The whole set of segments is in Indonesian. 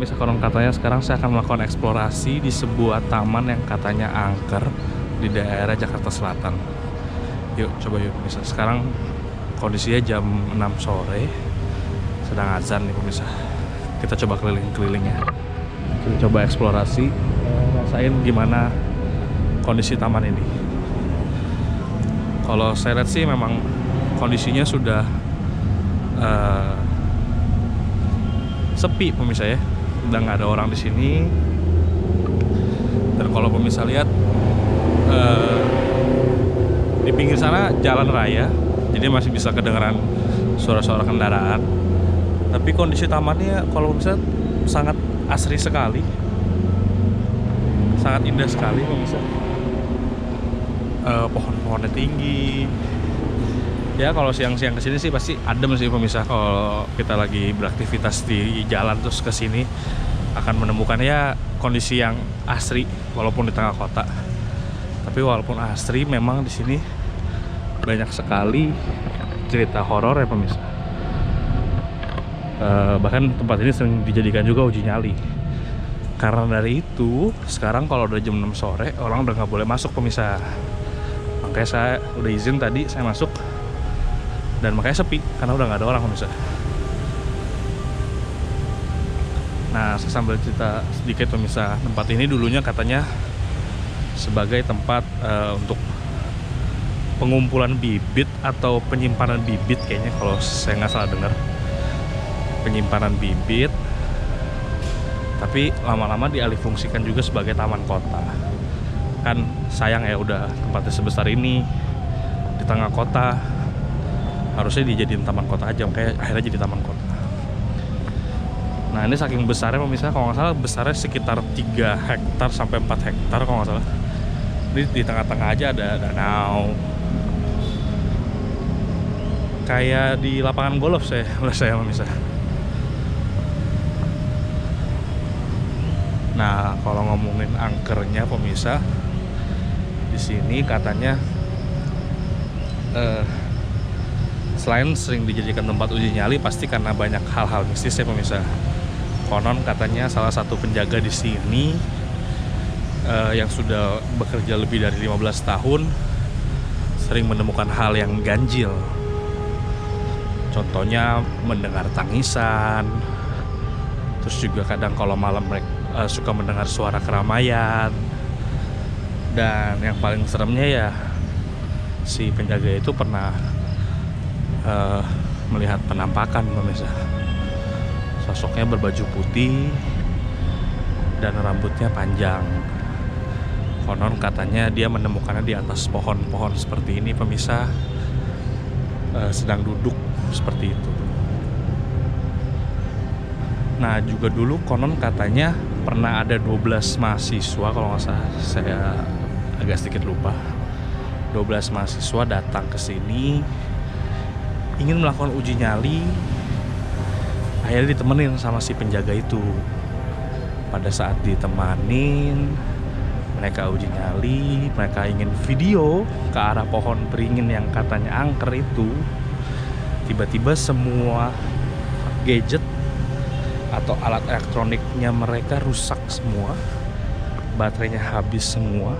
pemirsa, konon katanya sekarang saya akan melakukan eksplorasi di sebuah taman yang katanya angker di daerah Jakarta Selatan. Yuk, coba yuk pemirsa. Sekarang kondisinya jam 6 sore, sedang azan nih pemirsa. Kita coba keliling-kelilingnya. Kita coba eksplorasi, rasain gimana kondisi taman ini. Kalau saya lihat sih memang kondisinya sudah sepi pemirsa ya, udah nggak ada orang di sini. Dan kalau pemirsa lihat di pinggir sana jalan raya, jadi masih bisa kedengeran suara-suara kendaraan. Tapi kondisi tamannya kalau pemirsa sangat asri sekali, sangat indah sekali pemirsa. Pohon-pohonnya tinggi. Ya kalau siang-siang kesini sih pasti adem sih pemirsa. Kalau kita lagi beraktivitas di jalan terus kesini akan menemukan ya kondisi yang asri walaupun di tengah kota. Tapi walaupun asri, memang di sini banyak sekali cerita horor ya pemirsa. Bahkan tempat ini sering dijadikan juga uji nyali. Karena dari itu sekarang kalau udah jam 6 sore orang udah nggak boleh masuk pemirsa. Makanya saya udah izin tadi, saya masuk. Dan makanya sepi, karena udah nggak ada orang pemirsa. Nah, saya sambil cerita sedikit pemirsa. Tempat ini dulunya katanya sebagai tempat untuk pengumpulan bibit atau penyimpanan bibit kayaknya, kalau saya nggak salah dengar. Penyimpanan bibit. Tapi lama-lama dialihfungsikan juga sebagai taman kota. Kan sayang ya, udah tempatnya sebesar ini di tengah kota, harusnya dijadiin taman kota aja, makanya akhirnya jadi taman kota. Nah ini saking besarnya pemirsa, kalau nggak salah besarnya sekitar 3 hektar sampai 4 hektar kalau nggak salah. Ini di tengah-tengah aja ada danau, kayak di lapangan golf saya pemirsa. Nah kalau ngomongin angkernya pemirsa, di sini katanya selain sering dijadikan tempat uji nyali, pasti karena banyak hal-hal mistis ya pemirsa. Konon katanya salah satu penjaga di sini yang sudah bekerja lebih dari 15 tahun sering menemukan hal yang ganjil. Contohnya mendengar tangisan, terus juga kadang kalau malam mereka suka mendengar suara keramaian. Dan yang paling seremnya ya, si penjaga itu pernah melihat penampakan pemirsa. Sosoknya berbaju putih dan rambutnya panjang. Konon katanya dia menemukannya di atas pohon-pohon seperti ini pemirsa, sedang duduk seperti itu. Nah juga dulu konon katanya pernah ada 12 mahasiswa, kalau nggak salah, saya agak sedikit lupa. 12 mahasiswa datang ke sini ingin melakukan uji nyali, akhirnya ditemenin sama si penjaga itu. Pada saat ditemanin, mereka uji nyali, mereka ingin video ke arah pohon beringin yang katanya angker itu. Tiba-tiba semua gadget atau alat elektroniknya mereka rusak semua, baterainya habis semua,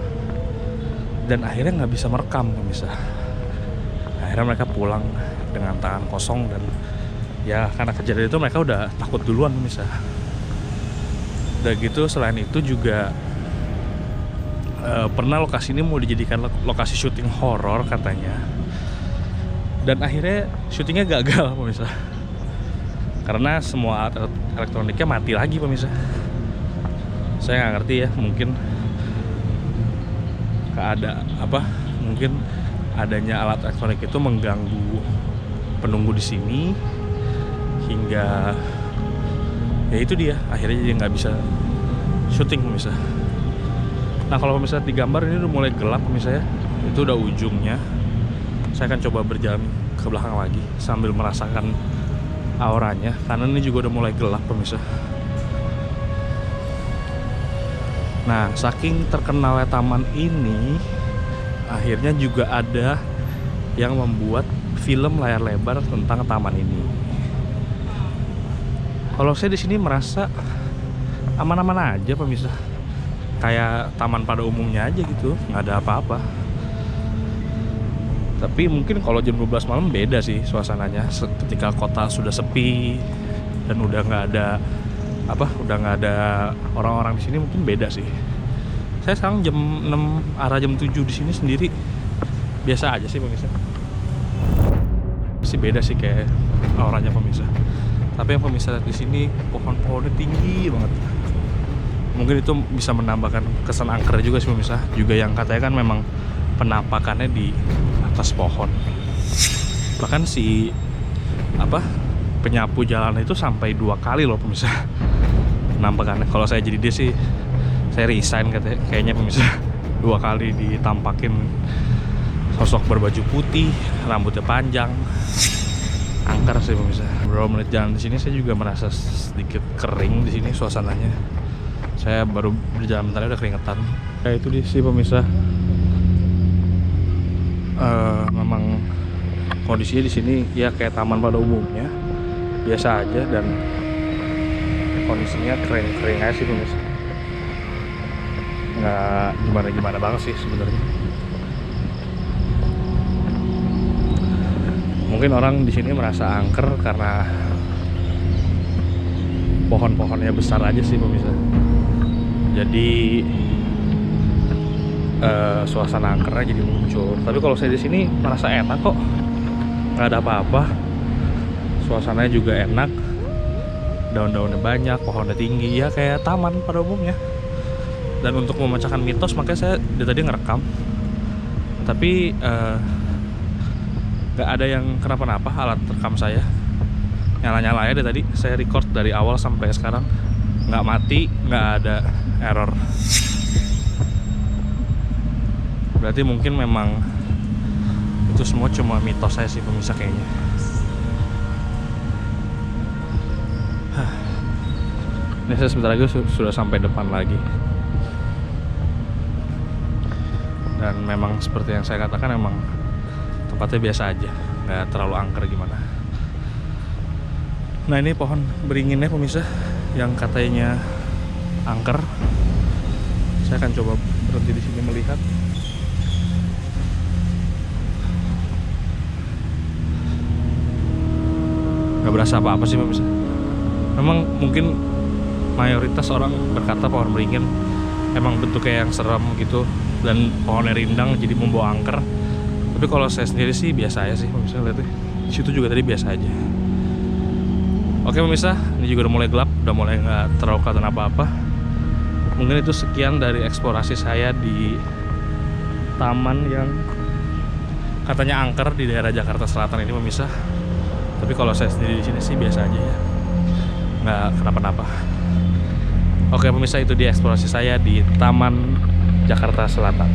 dan akhirnya nggak bisa merekam pemirsa. Akhirnya mereka pulang dengan tangan kosong, dan ya karena kejadian itu mereka udah takut duluan pemirsa. Udah gitu selain itu juga pernah lokasi ini mau dijadikan lokasi syuting horor katanya, dan akhirnya syutingnya gagal pemirsa karena semua alat elektroniknya mati lagi pemirsa. Saya nggak ngerti ya, mungkin mungkin adanya alat elektronik itu mengganggu penunggu di sini hingga ya itu dia, akhirnya jadi nggak bisa syuting pemirsa. Nah kalau pemirsa di gambar ini udah mulai gelap pemirsa ya, itu udah ujungnya. Saya akan coba berjalan ke belakang lagi sambil merasakan auranya, karena ini juga udah mulai gelap pemirsa. Nah saking terkenalnya taman ini, akhirnya juga ada yang membuat film layar lebar tentang taman ini. Kalau saya di sini merasa aman-aman aja pemirsa, kayak taman pada umumnya aja gitu, nggak ada apa-apa. Tapi mungkin kalau jam 12 malam beda sih suasananya, ketika kota sudah sepi dan udah nggak ada orang-orang di sini, mungkin beda sih. Saya sekarang jam 6 arah jam 7 di sini sendiri biasa aja sih pemirsa. Masih beda sih kayak auranya pemirsa. Tapi yang pemirsa lihat di sini pohon-pohonnya tinggi banget. Mungkin itu bisa menambahkan kesan angker juga sih pemirsa. Juga yang katanya kan memang penampakannya di atas pohon. Bahkan si penyapu jalan itu sampai 2 kali loh pemirsa penampakannya. Kalau saya jadi dia sih, saya resign kayaknya pemirsa. 2 kali ditampakin sosok berbaju putih, rambutnya panjang, angker sih pemirsa. Beberapa menit jalan di sini saya juga merasa sedikit kering di sini suasananya. Saya baru berjalan bentar udah keringetan. Ya itu di sini pemirsa. Memang kondisinya di sini ya kayak taman pada umumnya, biasa aja, dan kondisinya kering-kering aja sih pemirsa. Nggak gimana-gimana banget sih sebenarnya. Mungkin orang di sini merasa angker karena pohon-pohonnya besar aja sih pemirsa. Jadi suasana angkernya jadi muncul. Tapi kalau saya di sini merasa enak kok, nggak ada apa-apa. Suasananya juga enak, daun-daunnya banyak, pohonnya tinggi, ya kayak taman pada umumnya. Dan untuk memecahkan mitos, makanya saya dari tadi ngerekam. Tapi nggak ada yang kenapa-napa alat rekam saya. Nyala-nyala aja dari tadi. Saya record dari awal sampai sekarang, nggak mati, nggak ada error. Berarti mungkin memang itu semua cuma mitos saya sih pemirsa kayaknya. Ini saya sebentar lagi sudah sampai depan lagi. Dan memang seperti yang saya katakan, memang tempatnya biasa aja, nggak terlalu angker gimana. Nah ini pohon beringinnya pemirsa yang katanya angker. Saya akan coba berhenti di sini melihat. Nggak berasa apa-apa sih pemirsa. Memang mungkin mayoritas orang berkata pohon beringin emang bentuknya yang serem gitu dan pohonnya rindang jadi membawa angker. Tapi kalau saya sendiri sih biasa aja sih pemirsa, lihat deh. Di situ juga tadi biasa aja. Oke pemirsa, ini juga udah mulai gelap, udah mulai nggak terlalu kelihatan apa-apa. Mungkin itu sekian dari eksplorasi saya di taman yang katanya angker di daerah Jakarta Selatan ini pemirsa. Tapi kalau saya sendiri di sini sih biasa aja ya, nggak kenapa-napa. Oke pemirsa, itu dia eksplorasi saya di Taman Jakarta Selatan.